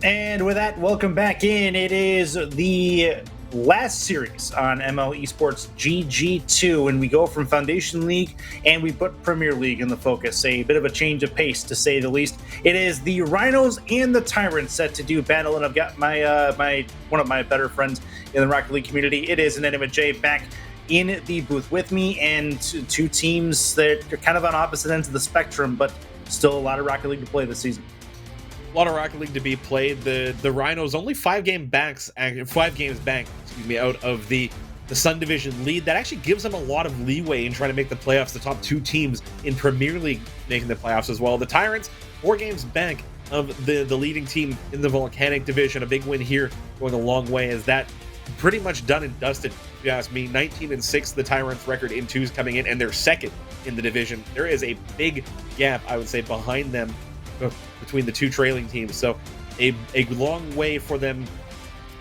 And with that, welcome back in. It is the last series on MLE Esports GG2, and we go from Foundation League and we put Premier League in the focus. A bit of a change of pace, to say the least. It is the Rhinos and the Tyrants set to do battle, and I've got my one of my better friends in the Rocket League community. It is Anonymous J back in the booth with me, and two teams that are kind of on opposite ends of the spectrum, but still a lot of Rocket League to play this season. A lot of Rocket League to be played. The Rhinos only 5 games back, out of the Sun Division lead. That actually gives them a lot of leeway in trying to make the playoffs. The top 2 teams in Premier League making the playoffs as well. The Tyrants 4 games back of the leading team in the Volcanic Division. A big win here, going a long way, as that pretty much done and dusted, if you ask me. 19-6, the Tyrants record in 2s coming in, and they're second in the division. There is a big gap, I would say, behind them, between the 2 trailing teams. So a long way for them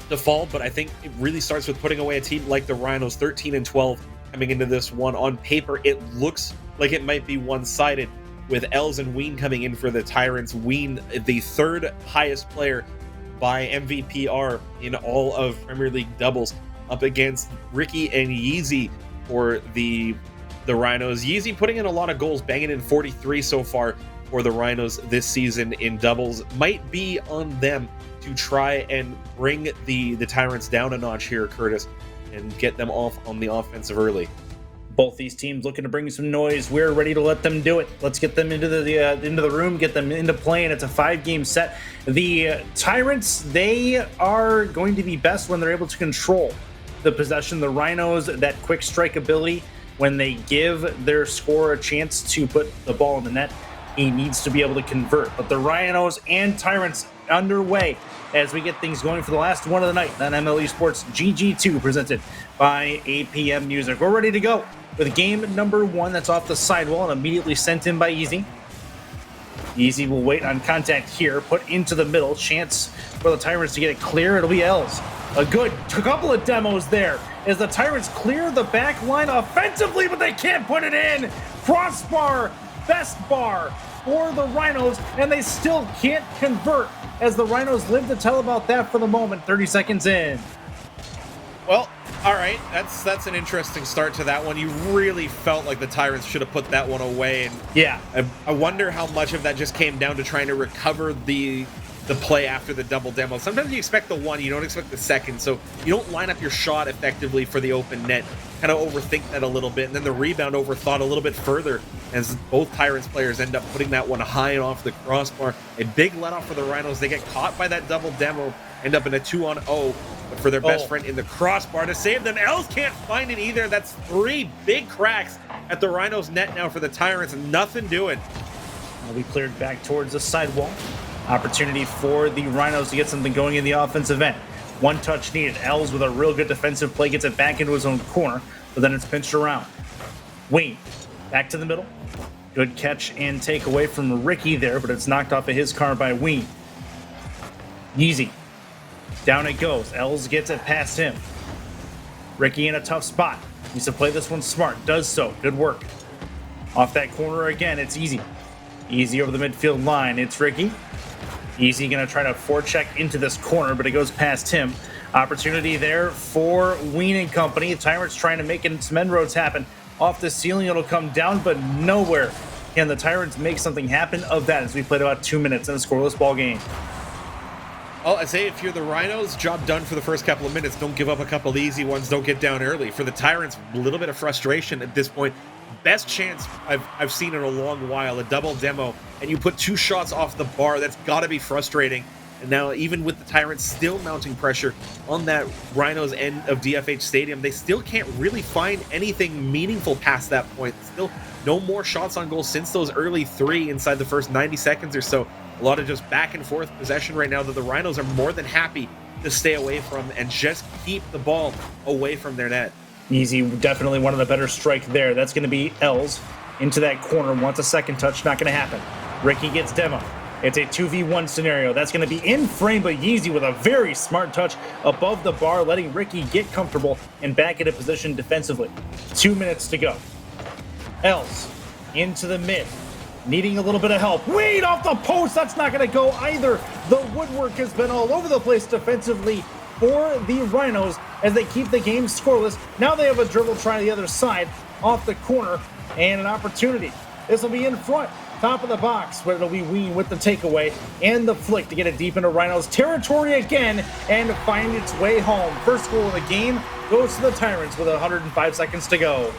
to fall, but I think it really starts with putting away a team like the Rhinos. 13-12 coming into this one. On paper, it looks like it might be one-sided, with Els and Ween coming in for the Tyrants. Ween, the 3rd highest player by MVPR in all of Premier League doubles, up against Ricky and Yeezy for the Rhinos. Yeezy putting in a lot of goals, banging in 43 so far for the Rhinos this season in doubles. Might be on them to try and bring the Tyrants down a notch here, Curtis, and get them off on the offensive early. Both these teams looking to bring some noise. We're ready to let them do it. Let's get them into the room, get them into play, and it's a 5-game set. The Tyrants, they are going to be best when they're able to control the possession. The Rhinos, that quick strike ability, when they give their scorer a chance to put the ball in the net, he needs to be able to convert. But the Rhinos and Tyrants underway as we get things going for the last one of the night on MLE Esports GG2, presented by APM Music. We're ready to go with game number 1. That's off the sidewall and immediately sent in by Easy. Easy will wait on contact here, put into the middle. Chance for the Tyrants to get it clear. It'll be Els. A good couple of demos there as the Tyrants clear the back line offensively, but they can't put it in. Crossbar, best bar for the Rhinos, and they still can't convert, as the Rhinos live to tell about that for the moment. 30 seconds in. Well, all right, that's an interesting start to that one. You really felt like the Tyrants should have put that one away, and yeah, I wonder how much of that just came down to trying to recover the play after the double demo. Sometimes you expect the one, you don't expect the second, so you don't line up your shot effectively for the open net. Kind of overthink that a little bit, and then the rebound overthought a little bit further, as both Tyrants players end up putting that one high and off the crossbar. A big let off for the Rhinos. They get caught by that double demo, end up in a 2-on-0, but for their best friend in the crossbar to save them. Els can't find it either. That's 3 big cracks at the Rhinos net now for the Tyrants, and nothing doing. Will be cleared back towards the sidewall. Opportunity for the Rhinos to get something going in the offensive end. 1 touch needed. Els with a real good defensive play gets it back into his own corner, but then it's pinched around. Wayne back to the middle. Good catch and take away from Ricky there, but it's knocked off of his car by Ween. Yeezy. Down it goes. Els gets it past him. Ricky in a tough spot. Needs to play this one smart. Does so. Good work. Off that corner again, it's Easy. Easy over the midfield line. It's Ricky. Easy going to try to forecheck into this corner, but it goes past him. Opportunity there for Ween and company. The Tyrants trying to make some end roads happen. Off the ceiling, it'll come down, but nowhere can the Tyrants make something happen of that, as we played about 2 minutes in a scoreless ball game. Well, I say if you're the Rhinos, job done for the first couple of minutes. Don't give up a couple of easy ones. Don't get down early. For the Tyrants, a little bit of frustration at this point. Best chance I've seen in a long while, a double demo, and you put 2 shots off the bar. That's got to be frustrating. And now, even with the Tyrants still mounting pressure on that Rhinos end of DFH Stadium, they still can't really find anything meaningful past that point. Still no more shots on goal since those early 3 inside the first 90 seconds or so. A lot of just back and forth possession right now that the Rhinos are more than happy to stay away from and just keep the ball away from their net. Easy, definitely one of the better strike there. That's going to be Els into that corner. Wants a second touch, not going to happen. Ricky gets demo. It's a 2v1 scenario. That's going to be in frame, but Yeezy with a very smart touch above the bar, letting Ricky get comfortable and back into position defensively. 2 minutes to go. Els into the mid. needing a little bit of help. Wait, off the post. That's not going to go either. The woodwork has been all over the place defensively for the Rhinos as they keep the game scoreless. Now they have a dribble try to the other side off the corner and an opportunity. This will be in front, top of the box, but it'll be Ween with the takeaway and the flick to get it deep into Rhinos territory again and find its way home. First goal of the game goes to the Tyrants with 105 seconds to go.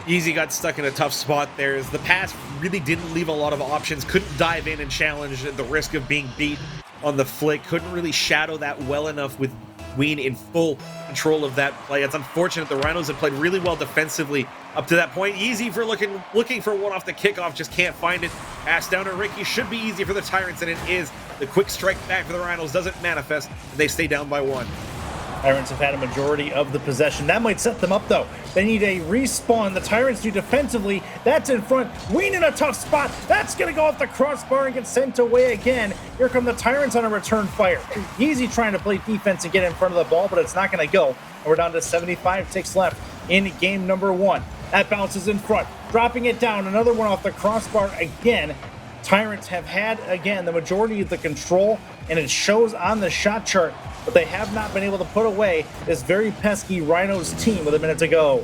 Easy got stuck in a tough spot there as the pass really didn't leave a lot of options. Couldn't dive in and challenge at the risk of being beat on the flick. Couldn't really shadow that well enough with Ween in full control of that play. It's unfortunate. The Rhinos have played really well defensively up to that point. Easy for looking for one off the kickoff. Just can't find it. Pass down to Ricky. Should be easy for the Tyrants, and it is. The quick strike back for the Rhinos doesn't manifest, and they stay down by 1. Tyrants have had a majority of the possession. That might set them up, though. They need a respawn. The Tyrants do defensively. That's in front. Ween in a tough spot. That's going to go off the crossbar and get sent away again. Here come the Tyrants on a return fire. Easy trying to play defense and get in front of the ball, but it's not going to go. And we're down to 75 ticks left in game number 1. That bounces in front. Dropping it down. Another one off the crossbar again. Tyrants have had, again, the majority of the control, and it shows on the shot chart, but they have not been able to put away this very pesky Rhinos team with a minute to go.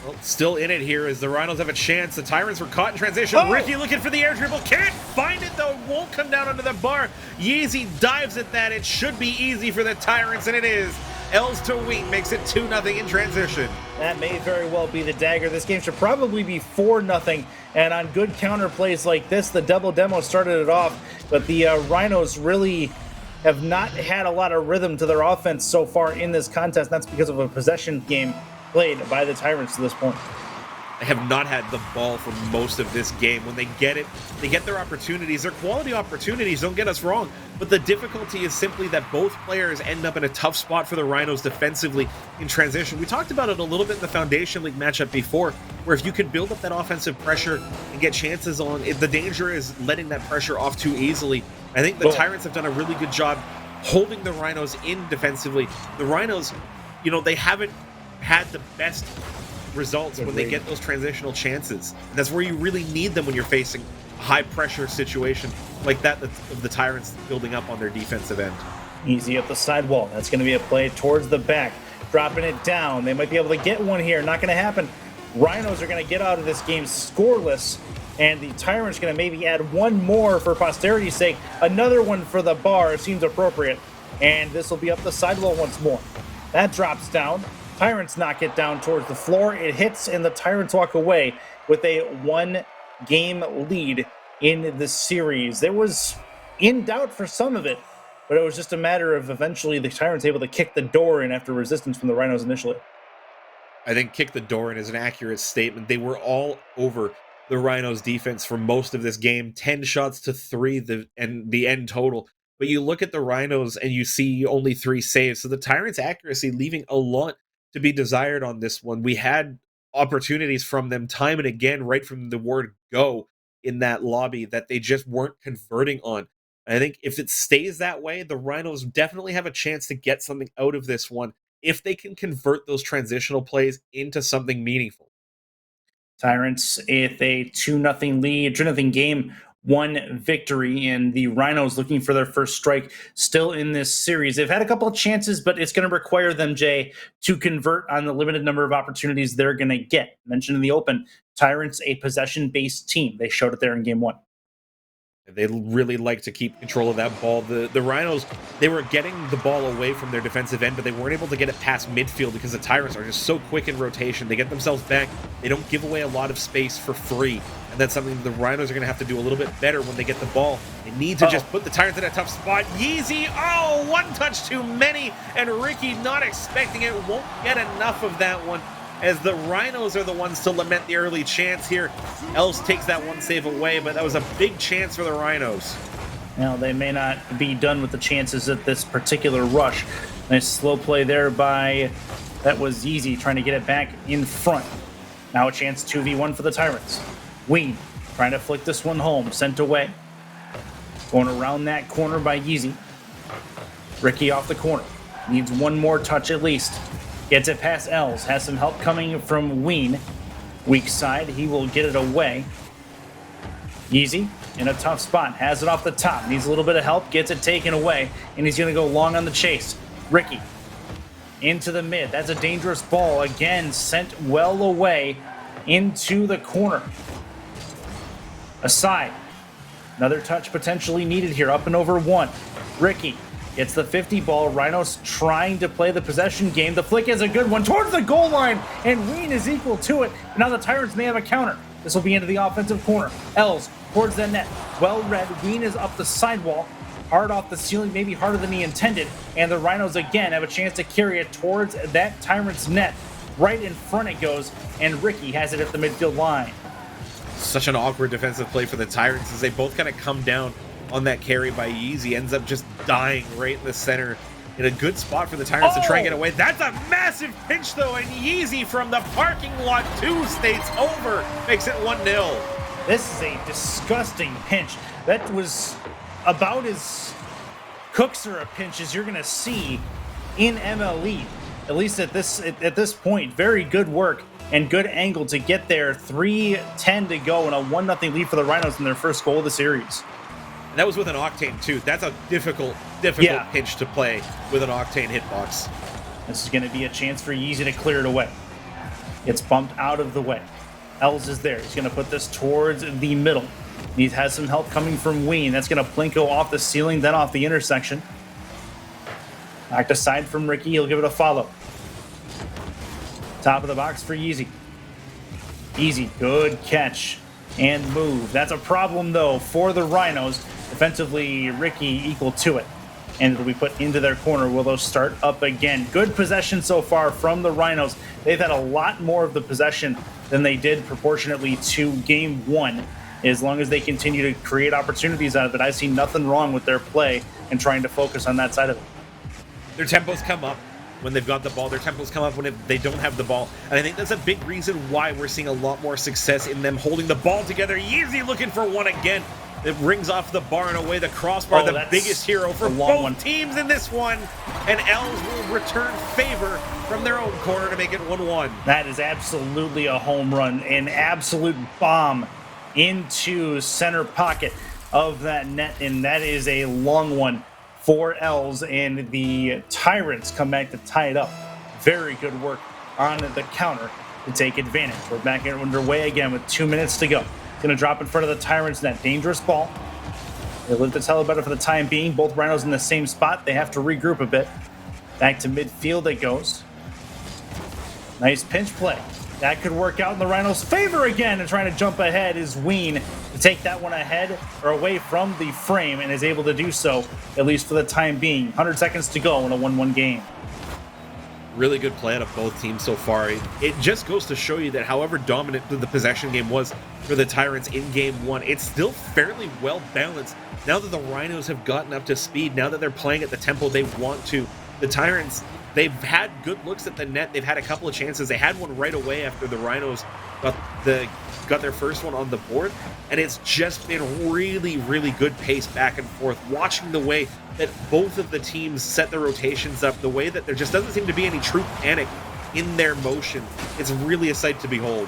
Well, still in it here as the Rhinos have a chance. The Tyrants were caught in transition. Ricky looking for the air dribble. Can't find it, though. Won't come down under the bar. Yeezy dives at that. It should be easy for the Tyrants, and it is. Els to Wheat makes it 2-0 in transition. That may very well be the dagger. This game should probably be 4-0. And on good counter plays like this, the double demo started it off. But the Rhinos really have not had a lot of rhythm to their offense so far in this contest. That's because of a possession game played by the Tyrants to this point. They have not had the ball for most of this game. When they get it, they get their opportunities. They're quality opportunities, don't get us wrong. But the difficulty is simply that both players end up in a tough spot for the Rhinos defensively in transition. We talked about it a little bit in the Foundation League matchup before, where if you could build up that offensive pressure and get chances on it, the danger is letting that pressure off too easily. I think the Tyrants have done a really good job holding the Rhinos in defensively. The Rhinos, they haven't had the best results when they get those transitional chances. And that's where you really need them when you're facing a high pressure situation like that of the Tyrants building up on their defensive end. Easy up the sidewall. That's going to be a play towards the back. Dropping it down. They might be able to get one here. Not going to happen. Rhinos are going to get out of this game scoreless. And the Tyrants going to maybe add one more for posterity's sake. Another one for the bar seems appropriate. And this will be up the sidewall once more. That drops down. Tyrants knock it down towards the floor. It hits, and the Tyrants walk away with a 1-game lead in the series. There was in doubt for some of it, but it was just a matter of eventually the Tyrants able to kick the door in after resistance from the Rhinos initially. I think kick the door in is an accurate statement. They were all over the Rhinos defense for most of this game. 10 shots to 3, the end total. But you look at the Rhinos and you see only 3 saves. So the Tyrants' accuracy leaving a lot to be desired on this one. We had opportunities from them time and again, right from the word go in that lobby, that they just weren't converting on. And I think if it stays that way, the Rhinos definitely have a chance to get something out of this one if they can convert those transitional plays into something meaningful. Tyrants with a 2-0 lead, 2-0 game, 1 victory, and the Rhinos looking for their first strike still in this series. They've had a couple of chances, but it's going to require them, Jay, to convert on the limited number of opportunities they're going to get. Mentioned in the open, Tyrants, a possession-based team. They showed it there in game 1. They really like to keep control of that ball. The Rhinos, they were getting the ball away from their defensive end, but they weren't able to get it past midfield because the Tyrants are just so quick in rotation. They get themselves back. They don't give away a lot of space for free. And that's something the Rhinos are going to have to do a little bit better when they get the ball. They need to just put the Tyrants in a tough spot. Yeezy, one touch too many. And Ricky, not expecting it, won't get enough of that one, as the Rhinos are the ones to lament the early chance here. Els takes that one save away, but that was a big chance for the Rhinos. Now, they may not be done with the chances at this particular rush. Nice slow play there by, that was Yeezy, trying to get it back in front. Now a chance 2v1 for the Tyrants. Ween trying to flick this one home, sent away. Going around that corner by Yeezy. Ricky off the corner. Needs one more touch at least. Gets it past Els. Has some help coming from Ween. Weak side. He will get it away. Yeezy in a tough spot, has it off the top, needs a little bit of help, gets it taken away, and he's going to go long on the chase. Ricky into the mid. That's a dangerous ball. Again, sent well away into the corner. Aside. Another touch potentially needed here, up and over one. Ricky gets the 50 ball. Rhinos trying to play the possession game. The flick is a good one towards the goal line, and Ween is equal to it. Now the Tyrants may have a counter. This will be into the offensive corner. Els towards the net. Well read. Ween is up the sidewall. Hard off the ceiling, maybe harder than he intended. And the Rhinos again have a chance to carry it towards that Tyrants net. Right in front it goes, and Ricky has it at the midfield line. Such an awkward defensive play for the Tyrants as they both kind of come down on that carry by Yeezy. Ends up just dying right in the center. In a good spot for the Tyrants to try and get away. That's a massive pinch though, and Yeezy from the parking lot 2 states over. Makes it 1-0. This is a disgusting pinch. That was about as cookser a pinch as you're going to see in MLE. At least at this point. Very good work and good angle to get there. 3:10 to go and a 1-0 lead for the Rhinos in their first goal of the series. And that was with an Octane too. That's a difficult pitch to play with an Octane hitbox. This is going to be a chance for Yeezy to clear it away. It's bumped out of the way. Els is there. He's going to put this towards the middle. He has some help coming from Ween. That's going to Plinko off the ceiling, then off the intersection. Knocked aside from Ricky. He'll give it a follow. Top of the box for Yeezy. Yeezy, good catch and move. That's a problem, though, for the Rhinos. Defensively, Ricky equal to it. And it'll be put into their corner. Will those start up again? Good possession so far from the Rhinos. They've had a lot more of the possession than they did proportionately to game 1. As long as they continue to create opportunities out of it, I see nothing wrong with their play and trying to focus on that side of it. Their tempos come up when they've got the ball. Their tempos come up when they don't have the ball. And I think that's a big reason why we're seeing a lot more success in them holding the ball together. Yeezy looking for one again. It rings off the bar and away. The crossbar, the biggest hero for both teams in this one. And Els will return favor from their own corner to make it 1-1. That is absolutely a home run. An absolute bomb into center pocket of that net. And that is a long one for Els. And the Tyrants come back to tie it up. Very good work on the counter to take advantage. We're back underway again with 2 minutes to go. Going to drop in front of the Tyrants net. Dangerous ball. They live to tell about it for the time being. Both Rhinos in the same spot. They have to regroup a bit. Back to midfield it goes. Nice pinch play. That could work out in the Rhinos' favor again. And trying to jump ahead is Ween to take that one ahead or away from the frame and is able to do so, at least for the time being. 100 seconds to go in a 1-1 game. Really good play out of both teams so far. It just goes to show you that however dominant the possession game was for the Tyrants in game 1, it's still fairly well balanced. Now that the Rhinos have gotten up to speed, now that they're playing at the tempo they want to, the Tyrants, they've had good looks at the net. They've had a couple of chances. They had one right away after the Rhinos got their first one on the board, and it's just been really, really good pace back and forth. Watching the way that both of the teams set their rotations up, the way that there just doesn't seem to be any true panic in their motion. It's really a sight to behold.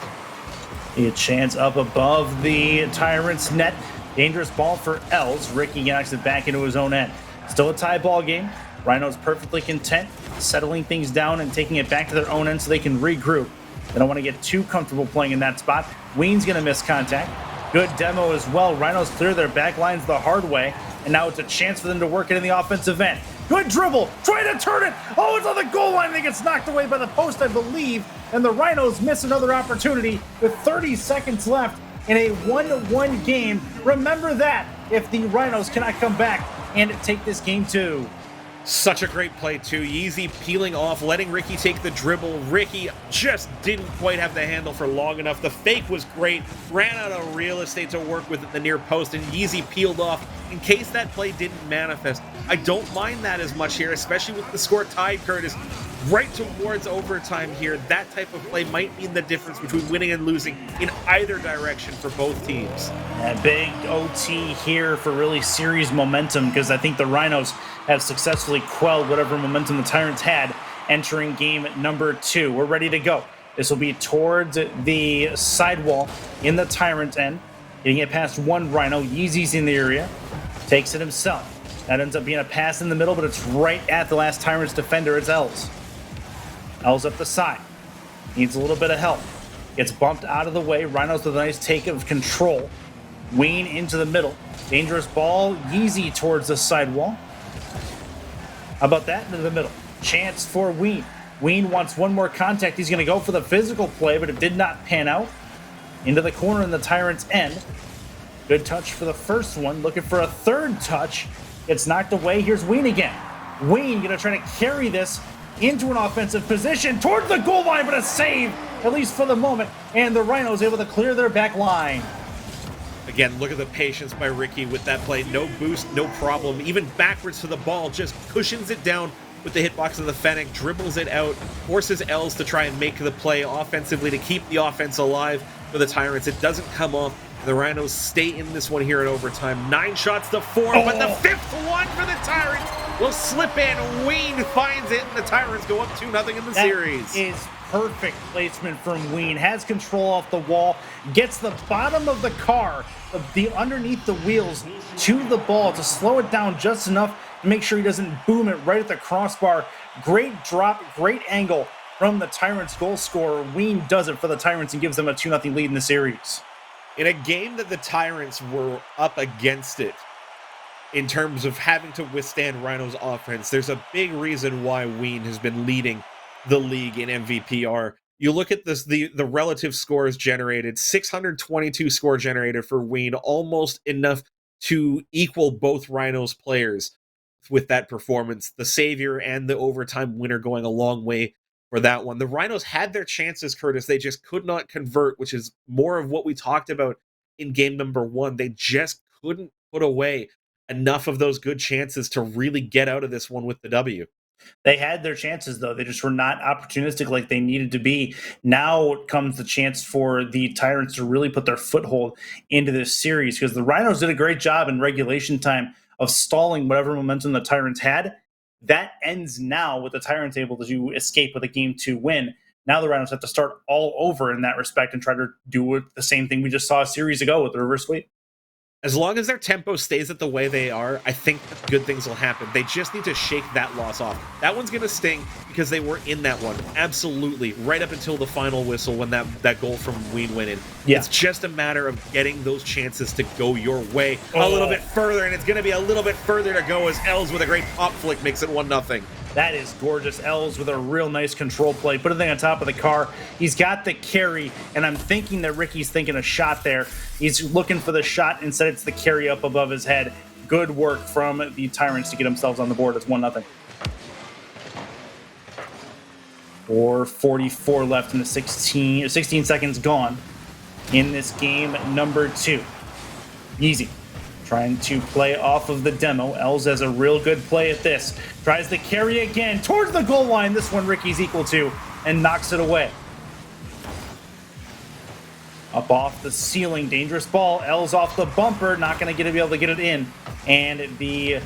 A chance up above the Tyrants net. Dangerous ball for Els. Ricky knocks it back into his own end. Still a tie ball game. Rhinos perfectly content, settling things down and taking it back to their own end so they can regroup. They don't want to get too comfortable playing in that spot. Ween's going to miss contact. Good demo as well. Rhinos clear their back lines the hard way, and now it's a chance for them to work it in the offensive end. Good dribble, trying to turn it. Oh, it's on the goal line, and it gets knocked away by the post, I believe. And the Rhinos miss another opportunity with 30 seconds left in a 1-1 game. Remember that if the Rhinos cannot come back and take this game too. Such a great play, too. Yeezy peeling off, letting Ricky take the dribble. Ricky just didn't quite have the handle for long enough. The fake was great. Ran out of real estate to work with at the near post, and Yeezy peeled off in case that play didn't manifest. I don't mind that as much here, especially with the score tied, Curtis. Right towards overtime here, that type of play might mean the difference between winning and losing in either direction for both teams. A big OT here for really series momentum, because I think the Rhinos have successfully quelled whatever momentum the Tyrants had entering game number 2. We're ready to go. This will be towards the sidewall in the Tyrant end. Getting it past one Rhino. Yeezy's in the area. Takes it himself. That ends up being a pass in the middle, but it's right at the last Tyrants defender. It's Els. Els up the side. Needs a little bit of help. Gets bumped out of the way. Rhinos with a nice take of control. Wayne into the middle. Dangerous ball. Yeezy towards the sidewall. How about that? Into the middle. Chance for Ween. Ween wants one more contact. He's going to go for the physical play, but it did not pan out. Into the corner in the Tyrants' end. Good touch for the first one. Looking for a third touch. Gets knocked away. Here's Ween again. Ween going to try to carry this into an offensive position towards the goal line, but a save, at least for the moment. And the Rhinos able to clear their back line. Again, look at the patience by Ricky with that play. No boost, no problem. Even backwards to the ball, just cushions it down with the hitbox of the Fennec, dribbles it out, forces Els to try and make the play offensively to keep the offense alive for the Tyrants. It doesn't come off. The Rhinos stay in this one here in overtime. 9 shots to 4, but the 5th one for the Tyrants will slip in. Wayne finds it, and the Tyrants go up 2-0 in the series. That is perfect placement from Ween. Has control off the wall, gets the bottom of the car, the underneath the wheels to the ball to slow it down just enough to make sure he doesn't boom it right at the crossbar. Great drop, great angle from the Tyrants goal scorer. Ween does it for the Tyrants and gives them a 2-0 lead in the series. In a game that the Tyrants were up against it in terms of having to withstand Rhino's offense, there's a big reason why Ween has been leading the league in MVPR. You look at this, the relative scores generated, 622 score generated for Ween, almost enough to equal both Rhinos players with that performance. The savior and the overtime winner going a long way for that one. The Rhinos had their chances, Curtis. They just could not convert, which is more of what we talked about in game number 1. They just couldn't put away enough of those good chances to really get out of this one with the W. They had their chances, though. They just were not opportunistic like they needed to be. Now comes the chance for the Tyrants to really put their foothold into this series, because the Rhinos did a great job in regulation time of stalling whatever momentum the Tyrants had. That ends now with the Tyrants able to escape with a Game 2 win. Now the Rhinos have to start all over in that respect and try to do the same thing we just saw a series ago with the reverse sweep. As long as their tempo stays at the way they are, I think good things will happen. They just need to shake that loss off. That one's going to sting because they were in that one. Absolutely. Right up until the final whistle when that goal from Ween went in. Yeah. It's just a matter of getting those chances to go your way a little bit further, and it's going to be a little bit further to go as Els with a great pop flick makes it 1-0. That is gorgeous. Els with a real nice control play. Put a thing on top of the car. He's got the carry, and I'm thinking that Ricky's thinking a shot there. He's looking for the shot. Instead, it's the carry up above his head. Good work from the Tyrants to get themselves on the board. It's 1-0. 4:44 left in the 16 seconds gone in this game number 2. Easy. Trying to play off of the demo. Els has a real good play at this. Tries to carry again towards the goal line. This one Ricky's equal to and knocks it away. Up off the ceiling. Dangerous ball. Els off the bumper. Not going to be able to get it in. And the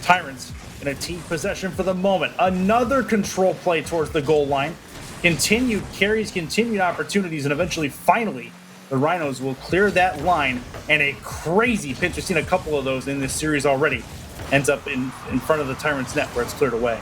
Tyrants going to take possession for the moment. Another control play towards the goal line. Continued carries, continued opportunities, and eventually, finally, the Rhinos will clear that line, and a crazy pinch. We've seen a couple of those in this series already. Ends up in front of the Tyrants' net where it's cleared away.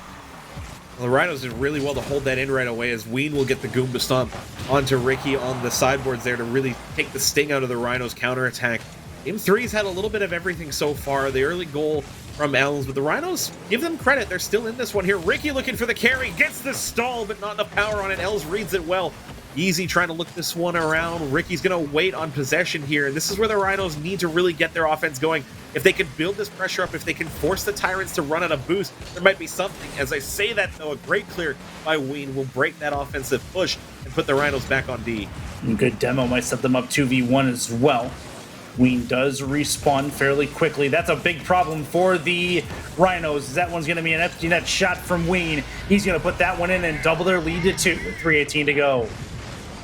Well, the Rhinos did really well to hold that in right away as Ween will get the Goomba Stomp onto Ricky on the sideboards there to really take the sting out of the Rhinos' counterattack. Game 3's had a little bit of everything so far. The early goal from Els, but the Rhinos, give them credit. They're still in this one here. Ricky looking for the carry, gets the stall, but not enough power on it. Els reads it well. Easy trying to look this one around. Ricky's going to wait on possession here, and this is where the Rhinos need to really get their offense going. If they can build this pressure up, if they can force the Tyrants to run at a boost, there might be something. As I say that, though, a great clear by Ween will break that offensive push and put the Rhinos back on D. Good demo might set them up 2v1 as well. Ween does respawn fairly quickly. That's a big problem for the Rhinos. That one's going to be an empty net shot from Ween. He's going to put that one in and double their lead to 2 with 3:18 to go.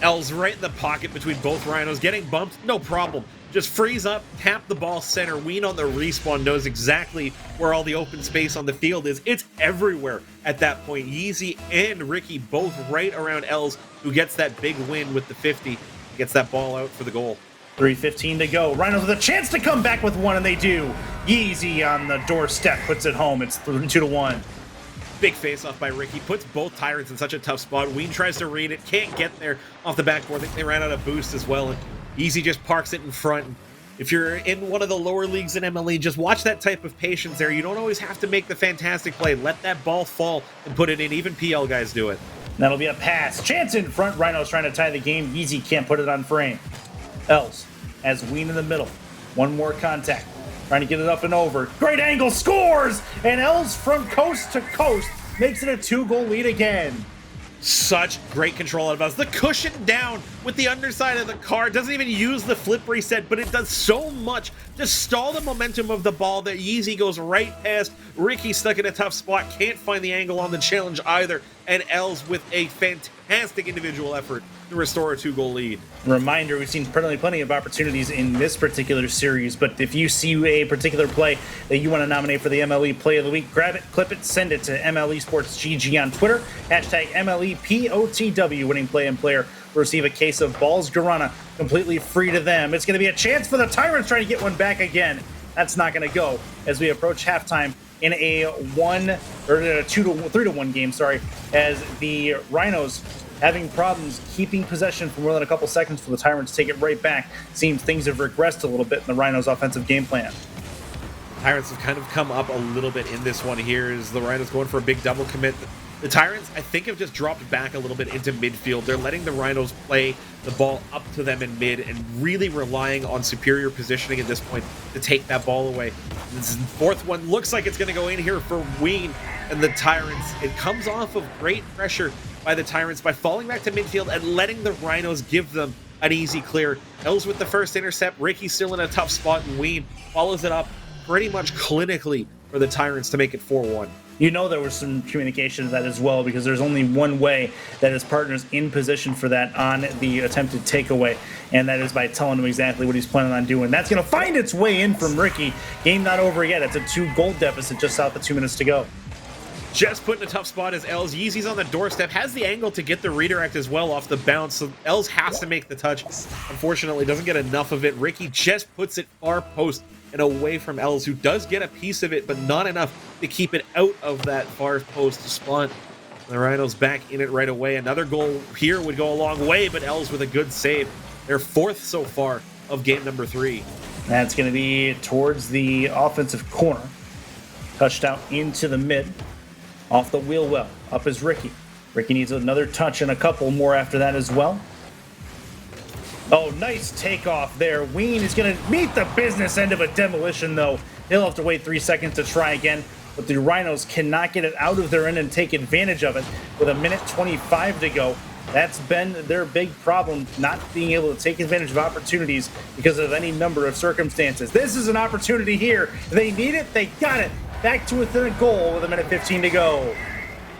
Els right in the pocket between both Rhinos, getting bumped, no problem. Just freeze up, tap the ball center. Ween on the respawn knows exactly where all the open space on the field is. It's everywhere at that point. Yeezy and Ricky both right around Els, who gets that big win with the 50, gets that ball out for the goal. 3:15 to go. Rhinos with a chance to come back with one, and they do. Yeezy on the doorstep puts it home. It's 2-1. Big face-off by Ricky. Puts both Tyrants in such a tough spot. Ween tries to read it. Can't get there off the backboard. They ran out of boost as well. And Yeezy just parks it in front. If you're in one of the lower leagues in MLE, just watch that type of patience there. You don't always have to make the fantastic play. Let that ball fall and put it in. Even PL guys do it. That'll be a pass. Chance in front. Rhinos trying to tie the game. Yeezy can't put it on frame. Els has Ween in the middle. One more contact. Trying to get it up and over. Great angle. Scores! And Els from coast to coast makes it a 2-goal lead again. Such great control out of us. The cushion down with the underside of the car. Doesn't even use the flip reset, but it does so much to stall the momentum of the ball that Yeezy goes right past. Ricky stuck in a tough spot. Can't find the angle on the challenge either. And Els with a fantastic individual effort to restore a 2-goal lead. Reminder, we've seen plenty of opportunities in this particular series, but if you see a particular play that you want to nominate for the MLE Play of the Week, grab it, clip it, send it to MLE Sports GG on Twitter, hashtag MLEPOTW. Winning play and player will receive a case of Balls Guarana completely free to them. It's going to be a chance for the Tyrants trying to get one back again. That's not going to go as we approach halftime in a 3-1 game, as the Rhinos having problems keeping possession for more than a couple seconds for the Tyrants to take it right back. Seems things have regressed a little bit in the Rhinos' offensive game plan. Tyrants have kind of come up a little bit in this one here as the Rhinos going for a big double commit. The Tyrants, I think, have just dropped back a little bit into midfield. They're letting the Rhinos play the ball up to them in mid and really relying on superior positioning at this point to take that ball away. This fourth one looks like it's going to go in here for Ween and the Tyrants. It comes off of great pressure by the Tyrants by falling back to midfield and letting the Rhinos give them an easy clear. Els with the first intercept. Ricky still in a tough spot, and Ween follows it up pretty much clinically for the Tyrants to make it 4-1. You know there was some communication to that as well, because there's only one way that his partner's in position for that on the attempted takeaway, and that is by telling him exactly what he's planning on doing. That's going to find its way in from Ricky. Game not over yet. It's a 2-goal deficit just south of 2 minutes to go. Just put in a tough spot as Els. Yeezy's on the doorstep, has the angle to get the redirect as well off the bounce, so Els has to make the touch. Unfortunately, doesn't get enough of it. Ricky just puts it far post and away from Els, who does get a piece of it, but not enough to keep it out of that far post spot. The Rhinos back in it right away. Another goal here would go a long way, but Els with a good save. Their fourth so far of game number 3. That's going to be towards the offensive corner. Touched out into the mid. Off the wheel well. Up is Ricky. Ricky needs another touch and a couple more after that as well. Oh, nice takeoff there. Ween is going to meet the business end of a demolition, though. He'll have to wait 3 seconds to try again, but the Rhinos cannot get it out of their end and take advantage of it with a minute 25 to go. That's been their big problem, not being able to take advantage of opportunities because of any number of circumstances. This is an opportunity here. They need it. They got it. Back to within a goal with a minute 15 to go.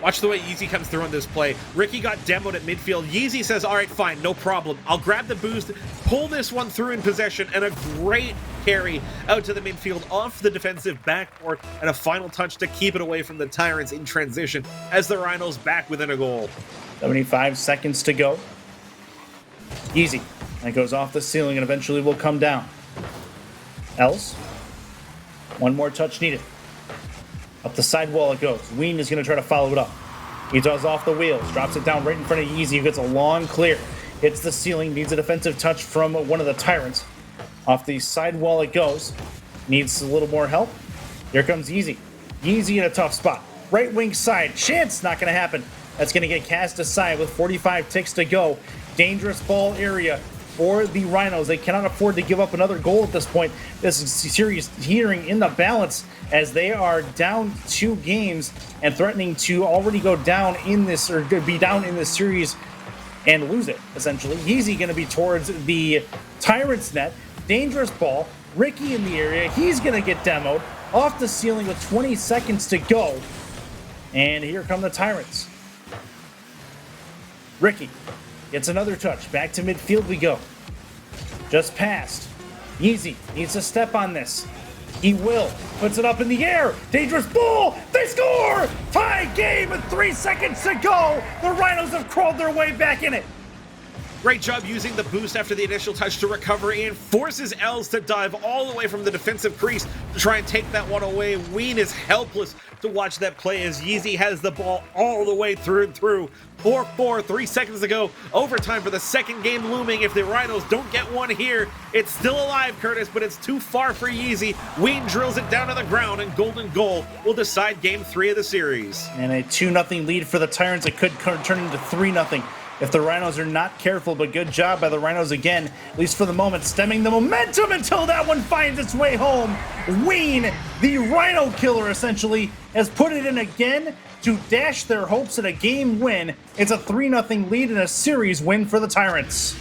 Watch the way Yeezy comes through on this play. Ricky got demoed at midfield. Yeezy says, all right, fine, no problem. I'll grab the boost, pull this one through in possession, and a great carry out to the midfield off the defensive backboard, and a final touch to keep it away from the Tyrants in transition as the Rhinos back within a goal. 75 seconds to go. Yeezy. That goes off the ceiling and eventually will come down. Els. One more touch needed. Up the sidewall it goes. Ween is going to try to follow it up. He does off the wheels. Drops it down right in front of Yeezy, who gets a long clear. Hits the ceiling. Needs a defensive touch from one of the Tyrants. Off the sidewall it goes. Needs a little more help. Here comes Yeezy. Yeezy in a tough spot. Right wing side. Chance. Not going to happen. That's going to get cast aside with 45 ticks to go. Dangerous ball area for the Rhinos. They cannot afford to give up another goal at this point. This is series teetering in the balance as they are down 2 games and threatening to already go down in this, or be down in this series and lose it, essentially. Yeezy going to be towards the Tyrants net. Dangerous ball. Ricky in the area. He's going to get demoed off the ceiling with 20 seconds to go. And here come the Tyrants. Ricky gets another touch. Back to midfield we go. Just passed. Yeezy needs to step on this. He will. Puts it up in the air. Dangerous ball. They score! Tie game with 3 seconds to go. The Rhinos have crawled their way back in it. Great job using the boost after the initial touch to recover and forces Els to dive all the way from the defensive crease to try and take that one away. Ween is helpless to watch that play as Yeezy has the ball all the way through and through. 4-4, 3 seconds to go. Overtime for the second game looming. If the Rhinos don't get one here, it's still alive, Curtis, but it's too far for Yeezy. Ween drills it down to the ground, and golden goal will decide game 3 of the series. And a 2-0 lead for the Tyrants. It could turn into 3-0. If the Rhinos are not careful, but good job by the Rhinos again, at least for the moment, stemming the momentum until that one finds its way home. Ween, the Rhino killer, essentially, has put it in again to dash their hopes at a game win. It's a 3-0 lead and a series win for the Tyrants.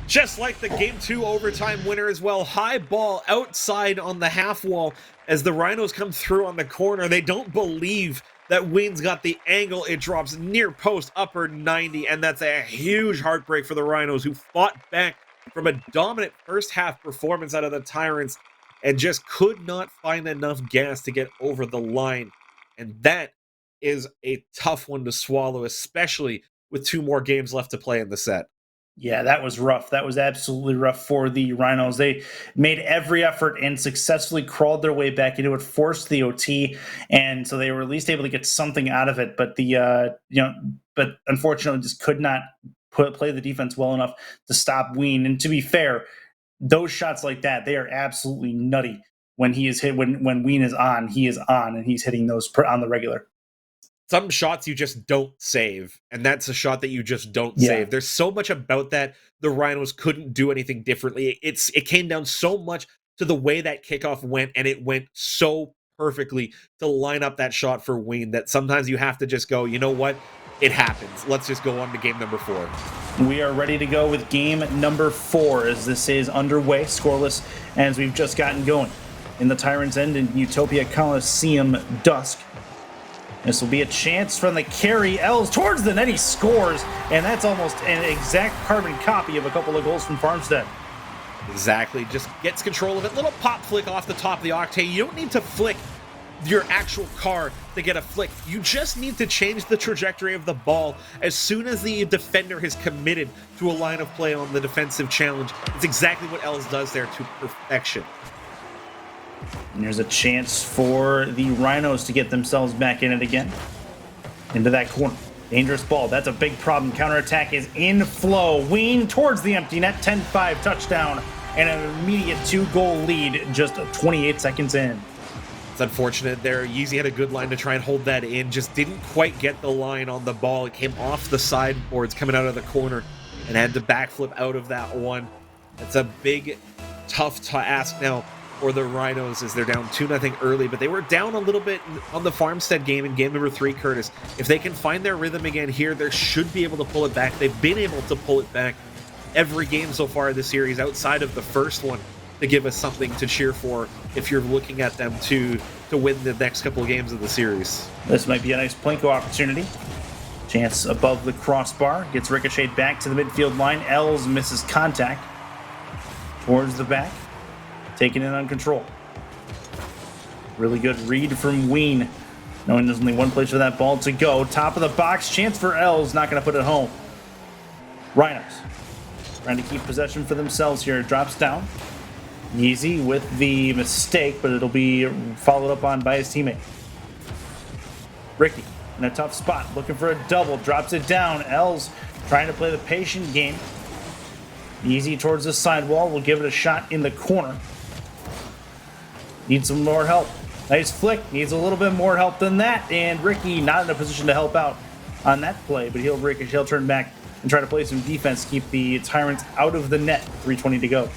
Just like the Game 2 overtime winner as well, high ball outside on the half wall as the Rhinos come through on the corner. They don't believe that Ween's got the angle. It drops near post, upper 90, and that's a huge heartbreak for the Rhinos, who fought back from a dominant first half performance out of the Tyrants and just could not find enough gas to get over the line. And that is a tough one to swallow, especially with 2 more games left to play in the set. Yeah, that was rough. That was absolutely rough for the Rhinos. They made every effort and successfully crawled their way back into it, forced the OT, and so they were at least able to get something out of it. But but unfortunately, just could not play the defense well enough to stop Ween. And to be fair, those shots like that, they are absolutely nutty when he is hit. When Ween is on, he is on, and he's hitting those on the regular. Some shots you just don't save, and that's a shot that you just don't save. There's so much about that. The Rhinos couldn't do anything differently. It came down so much to the way that kickoff went, and it went so perfectly to line up that shot for Ween that sometimes you have to just go, you know what? It happens. Let's just go on to game number 4. We are ready to go with game number 4 as this is underway, scoreless, as we've just gotten going. In the Tyrants' end in Utopia Coliseum Dusk. This will be a chance from the carry. Els towards the net, he scores, and that's almost an exact carbon copy of a couple of goals from Farmstead. Exactly, just gets control of it. Little pop flick off the top of the Octane. You don't need to flick your actual car to get a flick. You just need to change the trajectory of the ball as soon as the defender has committed to a line of play on the defensive challenge. It's exactly what Els does there to perfection. And there's a chance for the Rhinos to get themselves back in it again. Into that corner. Dangerous ball. That's a big problem. Counterattack is in flow. Ween towards the empty net. 10-5 touchdown. And an immediate 2-goal lead just 28 seconds in. It's unfortunate there. Yeezy had a good line to try and hold that in. Just didn't quite get the line on the ball. It came off the sideboards coming out of the corner and had to backflip out of that one. It's a big, tough task now for the Rhinos as they're down 2-0 early, but they were down a little bit on the Farmstead game in game number 3, Curtis. If they can find their rhythm again here, they should be able to pull it back. They've been able to pull it back every game so far in the series outside of the first one to give us something to cheer for if you're looking at them to win the next couple of games of the series. This might be a nice Plinko opportunity. Chance above the crossbar. Gets ricocheted back to the midfield line. Els misses contact. Towards the back. Taking it on control. Really good read from Ween. Knowing there's only one place for that ball to go. Top of the box. Chance for Els. Not going to put it home. Rhinos. Trying to keep possession for themselves here. Drops down. Yeezy with the mistake, but it'll be followed up on by his teammate. Ricky in a tough spot. Looking for a double. Drops it down. Els trying to play the patient game. Yeezy towards the sidewall. We'll give it a shot in the corner. Needs some more help. Nice flick. Needs a little bit more help than that. And Ricky not in a position to help out on that play, but he'll turn back and try to play some defense, keep the Tyrants out of the net. 3:20 to go.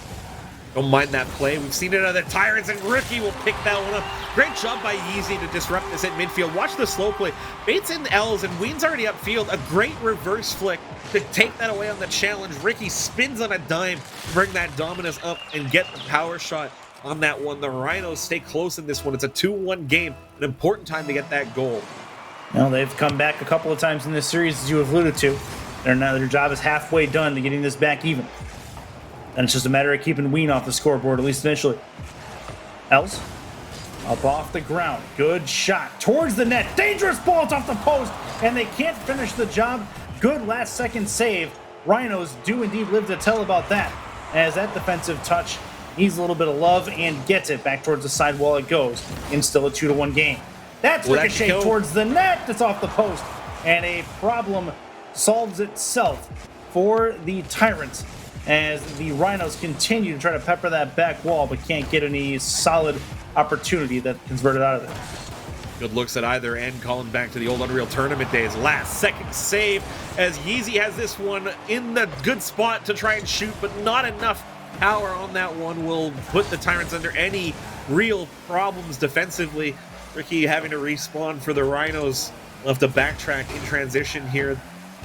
Don't mind that play. We've seen it on the Tyrants, and Ricky will pick that one up. Great job by Yeezy to disrupt this at midfield. Watch the slow play. Bates in Els, and Ween's already upfield. A great reverse flick to take that away on the challenge. Ricky spins on a dime to bring that Dominus up and get the power shot on that one. The Rhinos stay close in this one. It's a 2-1 game. An important time to get that goal. Well, they've come back a couple of times in this series, as you have alluded to. Their job is halfway done to getting this back even. And it's just a matter of keeping Ween off the scoreboard, at least initially. Els, up off the ground. Good shot towards the net. Dangerous ball. It's off the post, and they can't finish the job. Good last-second save Rhinos do indeed live to tell about that, as that defensive touch needs a little bit of love and gets it back towards the sidewall. It goes in, still a 2-1 game. That's ricochet towards the net. That's off the post, and a problem solves itself for the Tyrants as the Rhinos continue to try to pepper that back wall, but can't get any solid opportunity that converted out of it. Good looks at either end, calling back to the old Unreal Tournament days. Last second save as Yeezy has this one in the good spot to try and shoot, but not enough power on that one will put the Tyrants under any real problems defensively. Ricky having to respawn for the Rhinos. Left to backtrack in transition here.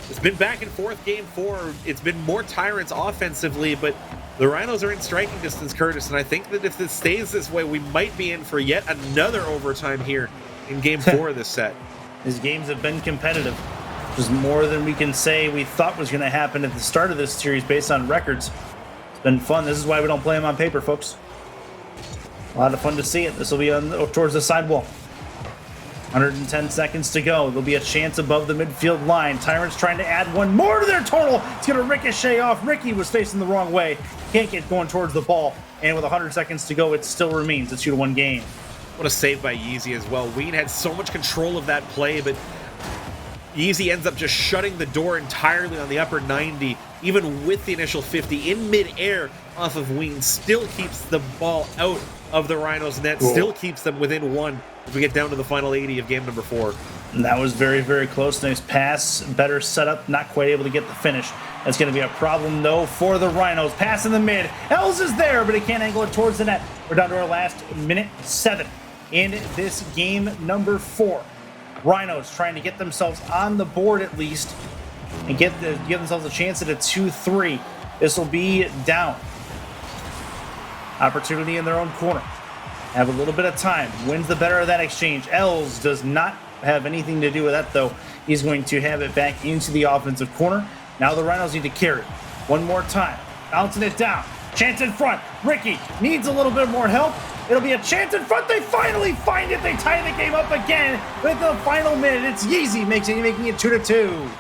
It's been back and forth game 4. It's been more Tyrants offensively, but the Rhinos are in striking distance, Curtis, and I think that if this stays this way, we might be in for yet another overtime here in game 4 of this set. These games have been competitive, which is more than we can say we thought was going to happen at the start of this series based on records. It's been fun. This is why we don't play them on paper, folks. A lot of fun to see it. This will be towards the sidewall. 110 seconds to go. There'll be a chance above the midfield line. Tyrants trying to add one more to their total. It's going to ricochet off. Ricky was facing the wrong way. Can't get going towards the ball. And with 100 seconds to go, it still remains a 2-1 game. What a save by Yeezy as well. Ween had so much control of that play, but Yeezy ends up just shutting the door entirely on the upper 90, even with the initial 50 in midair off of Ween. Still keeps the ball out of the Rhinos net, still keeps them within 1 as we get down to the final 80 of game number 4. And that was very, very close. Nice pass, better setup, not quite able to get the finish. That's going to be a problem, though, for the Rhinos. Pass in the mid. Els is there, but he can't angle it towards the net. We're down to our last minute 7 in this game number 4. Rhinos trying to get themselves on the board at least and give themselves a chance at a 2-3. This will be down. Opportunity in their own corner. Have a little bit of time. Wins the better of that exchange. Els does not have anything to do with that, though. He's going to have it back into the offensive corner. Now the Rhinos need to carry. One more time. Bouncing it down. Chance in front. Ricky needs a little bit more help. It'll be a chance in front. They finally find it. They tie the game up again with the final minute. It's Yeezy making it 2-2.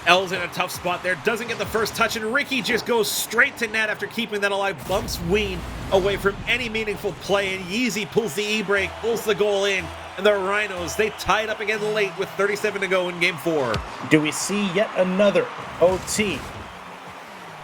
Els in a tough spot there, doesn't get the first touch, and Ricky just goes straight to net after keeping that alive, bumps Ween away from any meaningful play, and Yeezy pulls the e-brake, pulls the goal in, and the Rhinos, they tie it up again late with 37 to go in game 4. Do we see yet another OT?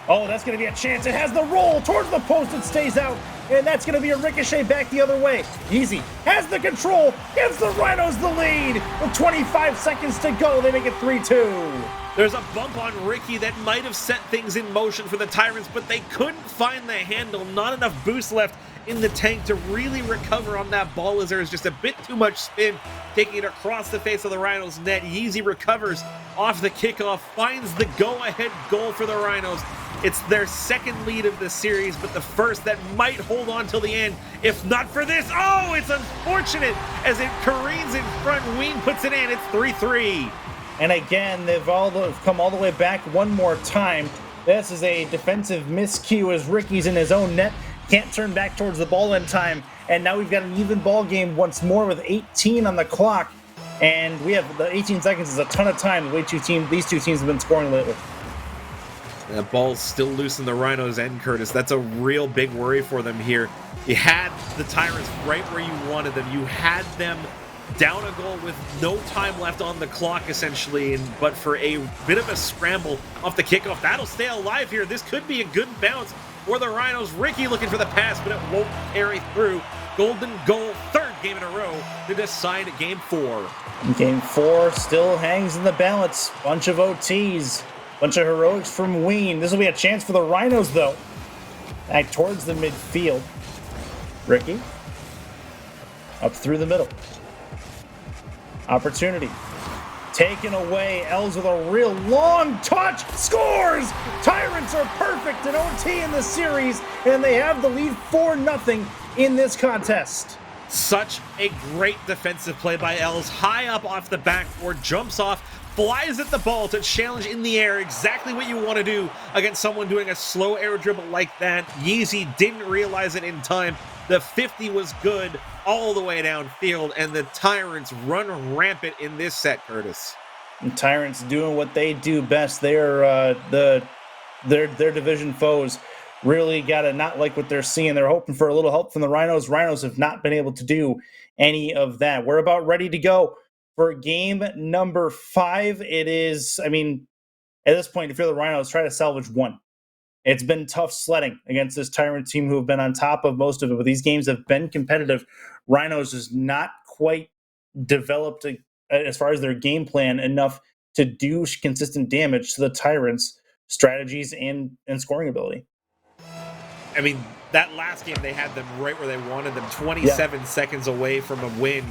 Oh, that's going to be a chance. It has the roll towards the post. It stays out, and that's going to be a ricochet back the other way. Yeezy has the control, gives the Rhinos the lead. With 25 seconds to go, they make it 3-2. There's a bump on Ricky that might have set things in motion for the Tyrants, but they couldn't find the handle. Not enough boost left in the tank to really recover on that ball, as there is just a bit too much spin, taking it across the face of the Rhinos net. Yeezy recovers off the kickoff, finds the go-ahead goal for the Rhinos. It's their second lead of the series, but the first that might hold on till the end, if not for this. Oh, it's unfortunate as it careens in front. Ween puts it in. It's 3-3. And again, they've come all the way back one more time. This is a defensive miscue as Ricky's in his own net. Can't turn back towards the ball in time. And now we've got an even ball game once more with 18 on the clock. And we have the 18 seconds is a ton of time the way these two teams have been scoring lately. That ball's still loose in the Rhinos' end, Curtis. That's a real big worry for them here. You had the Tyrants right where you wanted them. You had them down a goal with no time left on the clock, essentially, but for a bit of a scramble off the kickoff. That'll stay alive here. This could be a good bounce for the Rhinos. Ricky looking for the pass, but it won't carry through. Golden goal, third game in a row to decide game 4. Game 4 still hangs in the balance. Bunch of OTs. Bunch of heroics from Ween. This will be a chance for the Rhinos, though. Back towards the midfield. Ricky. Up through the middle. Opportunity. Taken away. Els with a real long touch. Scores! Tyrants are perfect in OT in the series, and they have the lead 4-0 in this contest. Such a great defensive play by Els. High up off the backboard, jumps off, flies at the ball to challenge in the air. Exactly what you want to do against someone doing a slow air dribble like that. Yeezy didn't realize it in time. The 50 was good all the way downfield, and the Tyrants run rampant in this set, Curtis. And Tyrants doing what they do best. They're their division foes really got to not like what they're seeing. They're hoping for a little help from the Rhinos. Rhinos have not been able to do any of that. We're about ready to go for game number 5. It is, I mean, at this point, if you're the Rhinos, try to salvage one. It's been tough sledding against this Tyrant team who have been on top of most of it, but these games have been competitive. Rhinos is not quite developed as far as their game plan enough to do consistent damage to the Tyrants' strategies and scoring ability. I mean, that last game, they had them right where they wanted them, 27 seconds away from a win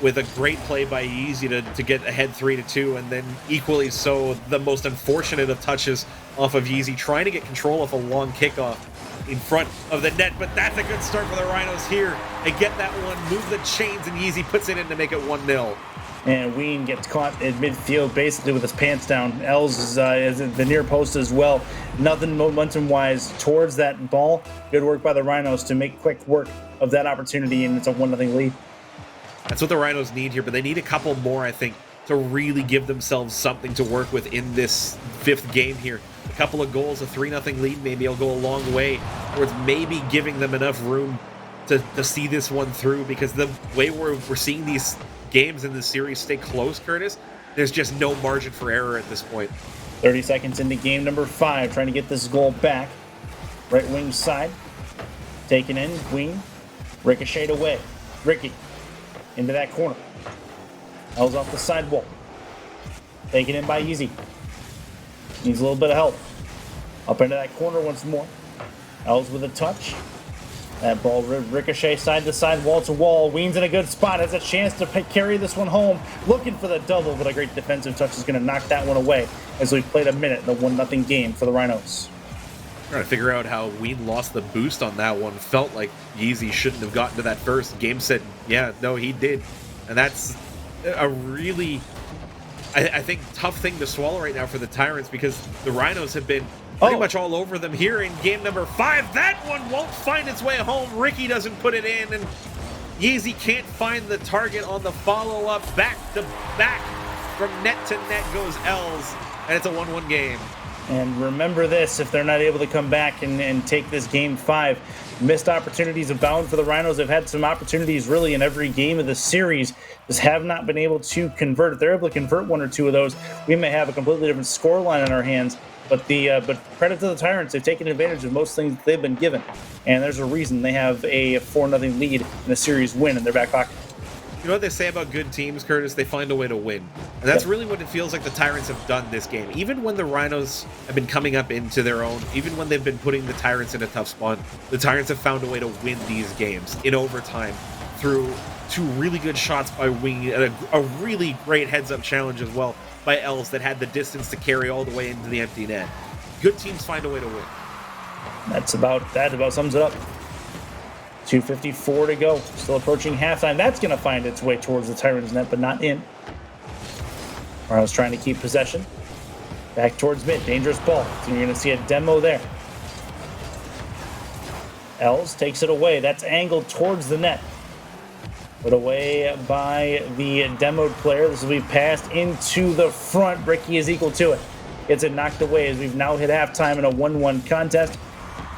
with a great play by Yeezy to get ahead 3-2, and then equally so, the most unfortunate of touches off of Yeezy, trying to get control of a long kickoff in front of the net, but that's a good start for the Rhinos here. They get that one, move the chains, and Yeezy puts it in to make it 1-0. And Ween gets caught in midfield basically with his pants down. Els is at the near post as well. Nothing momentum-wise towards that ball. Good work by the Rhinos to make quick work of that opportunity, and it's a 1-0 lead. That's what the Rhinos need here, but they need a couple more, I think, to really give themselves something to work with in this 5th game here. A couple of goals, a 3-0 lead, maybe will go a long way towards maybe giving them enough room to see this one through, because the way we're seeing these games in this series stay close, Curtis, there's just no margin for error at this point. 30 seconds into game number 5, trying to get this goal back. Right wing side, taken in, Ween, ricocheted away. Ricky into that corner. Els off the sidewall. Taken in by Yeezy. Needs a little bit of help. Up into that corner once more. Els with a touch. That ball ricochet side to side, wall to wall. Ween's in a good spot. Has a chance to carry this one home. Looking for the double, but a great defensive touch is going to knock that one away as we've played a minute in the 1-0 game for the Rhinos. Trying to figure out how Ween lost the boost on that one. Felt like Yeezy shouldn't have gotten to that first. Game said, yeah, no, he did. And that's a really, I think, tough thing to swallow right now for the Tyrants, because the Rhinos have been pretty much all over them here in game number 5. That one won't find its way home. Ricky doesn't put it in, and Yeezy can't find the target on the follow-up. Back to back from net to net goes Els, and it's a 1-1 game. And remember this, if they're not able to come back and take this game 5, missed opportunities abound for the Rhinos. They've had some opportunities really in every game of the series, just have not been able to convert. If they're able to convert 1 or 2 of those, we may have a completely different scoreline in our hands. But credit to the Tyrants, they've taken advantage of most things they've been given. And there's a reason they have a 4-0 lead in a series win in their back pocket. You know what they say about good teams, Curtis? They find a way to win. And that's really what it feels like the Tyrants have done this game. Even when the Rhinos have been coming up into their own, even when they've been putting the Tyrants in a tough spot, the Tyrants have found a way to win these games in overtime through 2 really good shots by Wing, a really great heads-up challenge as well by Els that had the distance to carry all the way into the empty net. Good teams find a way to win. That about sums it up. 2:54 to go. Still approaching halftime. That's going to find its way towards the Tyrants net, but not in. Rhinos trying to keep possession. Back towards mid. Dangerous ball. So you're going to see a demo there. Els takes it away. That's angled towards the net. Put away by the demoed player. This will be passed into the front. Ricky is equal to it. Gets it knocked away as we've now hit halftime in a 1-1 contest.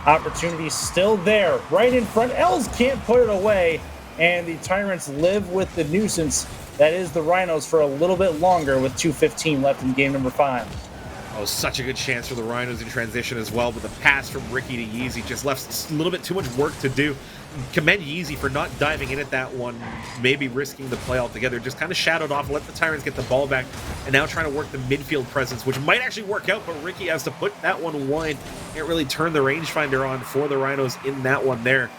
Opportunity still there, right in front. Els can't put it away, and the Tyrants live with the nuisance that is the Rhinos for a little bit longer with 2:15 left in game number 5. Oh, such a good chance for the Rhinos in transition as well, but the pass from Ricky to Yeezy just left a little bit too much work to do. Commend Yeezy for not diving in at that one, maybe risking the play altogether. Just kind of shadowed off, let the Tyrants get the ball back, and now trying to work the midfield presence, which might actually work out, but Ricky has to put that one wide. Can't really turn the rangefinder on for the Rhinos in that one there.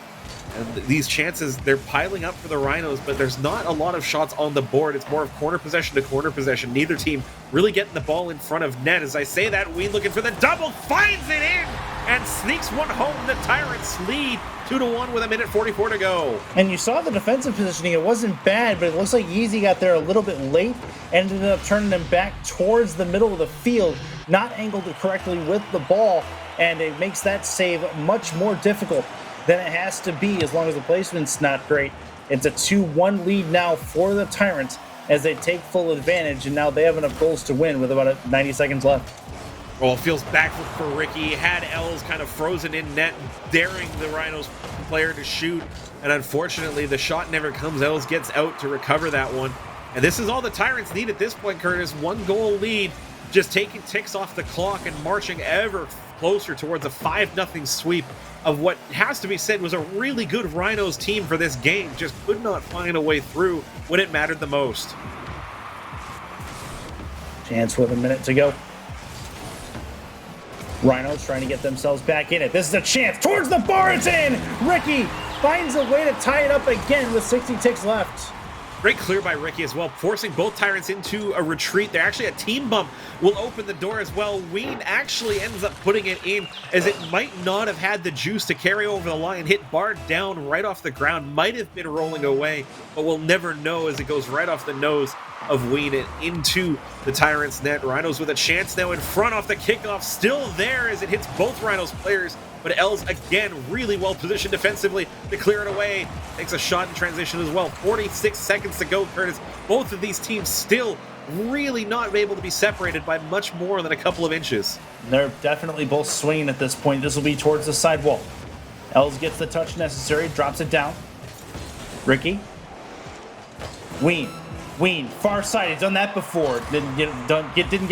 And these chances, they're piling up for the Rhinos, but there's not a lot of shots on the board. It's more of corner possession to corner possession. Neither team really getting the ball in front of net. As I say that, Ween looking for the double, finds it in, and sneaks one home. The Tyrants lead 2-1 with 1:44 to go. And you saw the defensive positioning. It wasn't bad, but it looks like Yeezy got there a little bit late and ended up turning them back towards the middle of the field, not angled correctly with the ball, and it makes that save much more difficult than it has to be as long as the placement's not great. It's a 2-1 lead now for the Tyrants as they take full advantage, and now they have enough goals to win with about 90 seconds left. Well, it feels backward for Ricky. Had Els kind of frozen in net, daring the Rhinos player to shoot. And unfortunately, the shot never comes. Els gets out to recover that one. And this is all the Tyrants need at this point, Curtis. 1-goal lead, just taking ticks off the clock and marching ever closer towards a 5-0 sweep of what has to be said was a really good Rhinos team for this game. Just could not find a way through when it mattered the most. Chance with a minute to go. Rhinos trying to get themselves back in it. This is a chance towards the bar. It's in. Ricky finds a way to tie it up again with 60 ticks left. Great clear by Ricky as well, forcing both Tyrants into a retreat. They're actually a team bump will open the door as well. Ween actually ends up putting it in, as it might not have had the juice to carry over the line. Hit Bard down right off the ground, might have been rolling away, but we'll never know as it goes right off the nose of Ween and into the Tyrants net. Rhinos with a chance now in front off the kickoff, still there as it hits both Rhinos players. But Els, again, really well positioned defensively to clear it away. Takes a shot in transition as well. 46 seconds to go, Curtis. Both of these teams still really not able to be separated by much more than a couple of inches. They're definitely both swinging at this point. This will be towards the side wall. Els gets the touch necessary, drops it down. Ricky. Ween, far side. He's done that before. Didn't get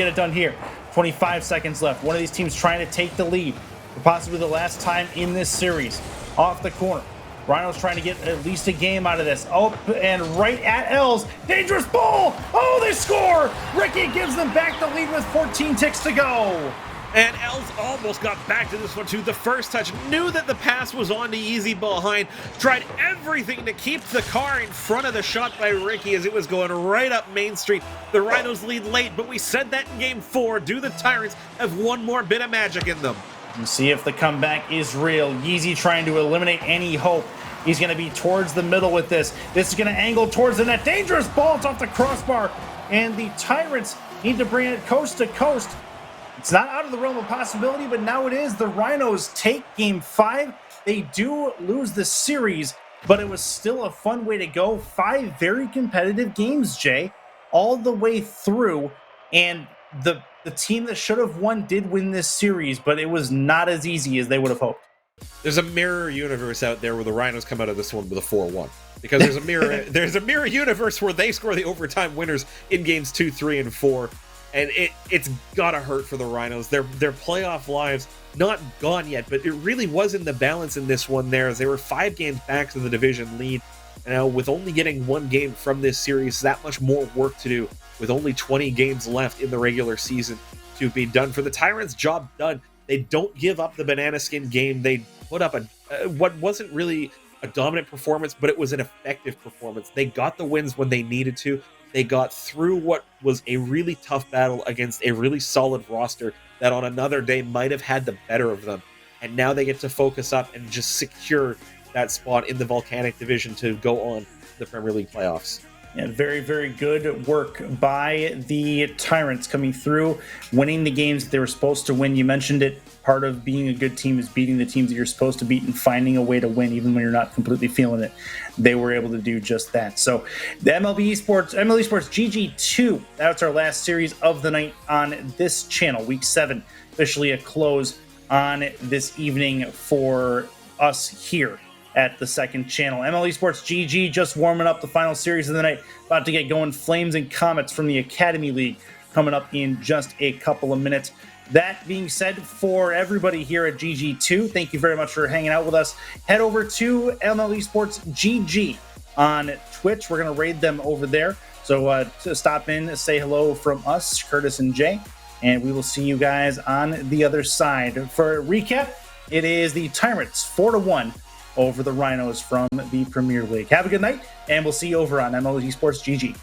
it done here. 25 seconds left. One of these teams trying to take the lead. Possibly the last time in this series. Off the corner. Rhinos trying to get at least a game out of this. Oh, and right at Els. Dangerous ball. Oh, they score. Ricky gives them back the lead with 14 ticks to go. And Els almost got back to this one too. The first touch, knew that the pass was on to easy behind. Tried everything to keep the car in front of the shot by Ricky as it was going right up Main Street. The Rhinos lead late, but we said that in game 4. Do the Tyrants have one more bit of magic in them? And see if the comeback is real. Yeezy trying to eliminate any hope. He's going to be towards the middle with this. This is going to angle towards the net. Dangerous ball. It's off the crossbar. And the Tyrants need to bring it coast to coast. It's not out of the realm of possibility, but now it is. The Rhinos take game 5. They do lose the series, but it was still a fun way to go. 5 very competitive games, Jay, all the way through. And the team that should have won did win this series, but it was not as easy as they would have hoped. There's a mirror universe out there where the Rhinos come out of this one with a 4-1. Because there's a mirror universe where they score the overtime winners in games 2, 3, and 4. And it's gotta hurt for the Rhinos. Their playoff lives not gone yet, but it really was in the balance in this one there, as they were 5 games back to the division lead. And now with only getting 1 game from this series, that much more work to do, with only 20 games left in the regular season to be done. For the Tyrants, job done. They don't give up the banana skin game. They put up what wasn't really a dominant performance, but it was an effective performance. They got the wins when they needed to. They got through what was a really tough battle against a really solid roster that on another day might have had the better of them. And now they get to focus up and just secure that spot in the Volcanic division to go on to the Premier League playoffs. Yeah, very, very good work by the Tyrants coming through, winning the games that they were supposed to win. You mentioned it. Part of being a good team is beating the teams that you're supposed to beat and finding a way to win even when you're not completely feeling it. They were able to do just that. So the MLE Esports GG2, that's our last series of the night on this channel. Week 7, officially a close on this evening for us here at the second channel. MLE Esports GG just warming up the final series of the night. About to get going. Flames and Comets from the Academy League coming up in just a couple of minutes. That being said, for everybody here at GG2, thank you very much for hanging out with us. Head over to MLE Esports GG on Twitch. We're going to raid them over there. So to stop in, say hello from us, Curtis and Jay, and we will see you guys on the other side. For a recap, it is the Tyrants 4-1 over the Rhinos from the Premier League. Have a good night, and we'll see you over on MLE Esports GG.